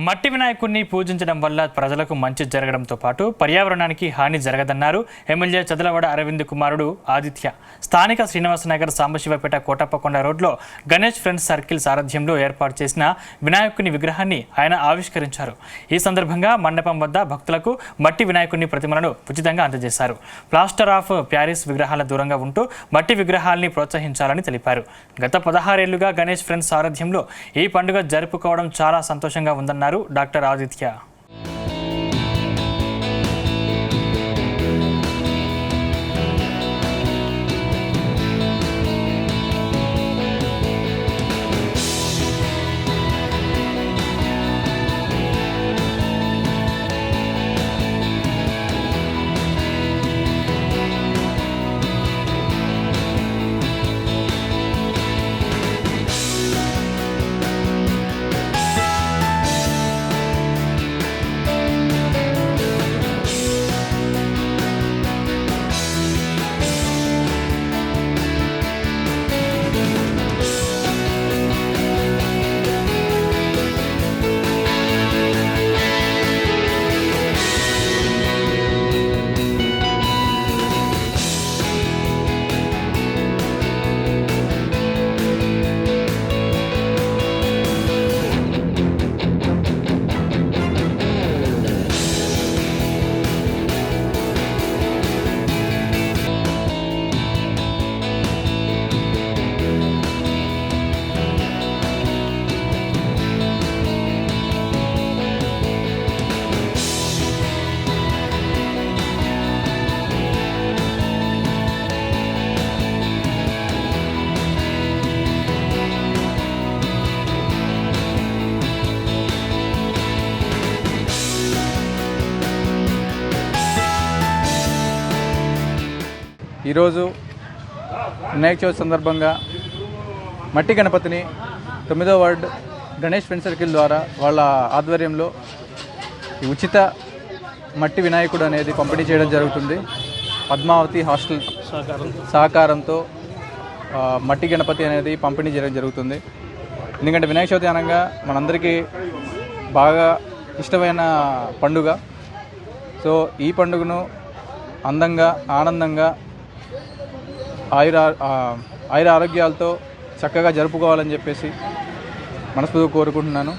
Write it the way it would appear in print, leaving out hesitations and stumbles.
మట్టి వినాయకుడిని పూజించడం వల్ల ప్రజలకు మంచి జరగడంతో పాటు పర్యావరణానికి హాని జరగదన్నారు ఎమ్మెల్యే చదలవాడ అరవింద్ కుమారుడు ఆదిత్య. స్థానిక శ్రీనివాసనగర్ సాంబశివపేట కోటప్పకొండ రోడ్లో గణేష్ ఫ్రెండ్స్ సర్కిల్ సారథ్యంలో ఏర్పాటు చేసిన వినాయకుని విగ్రహాన్ని ఆయన ఆవిష్కరించారు. ఈ సందర్భంగా మండపం వద్ద భక్తులకు మట్టి వినాయకుని ప్రతిమలను ఉచితంగా అందజేశారు. ప్లాస్టర్ ఆఫ్ ప్యారిస్ విగ్రహాల దూరంగా ఉంటూ మట్టి విగ్రహాల్ని ప్రోత్సహించాలని తెలిపారు. గత 16 ఏళ్లుగా గణేష్ ఫ్రెండ్స్ సారథ్యంలో ఈ పండుగ జరుపుకోవడం చాలా సంతోషంగా ఉందన్నారు డాక్టర్ ఆదిత్య. ఈరోజు వినాయక చవితి సందర్భంగా మట్టి గణపతిని 9వ వార్డు గణేష్ ఫ్రెండ్ సర్కిల్ ద్వారా వాళ్ళ ఆధ్వర్యంలో ఈ ఉచిత మట్టి వినాయకుడు అనేది పంపిణీ చేయడం జరుగుతుంది. పద్మావతి హాస్టల్ సహకారంతో మట్టి గణపతి అనేది పంపిణీ చేయడం జరుగుతుంది. ఎందుకంటే వినాయక చవితి అనగా మనందరికీ బాగా ఇష్టమైన పండుగ. సో ఈ పండుగను అందంగా ఆనందంగా ఆయుర ఆరోగ్యాలతో చక్కగా జరుపుకోవాలని చెప్పేసి మనస్ఫూర్తిగా కోరుకుంటున్నాను.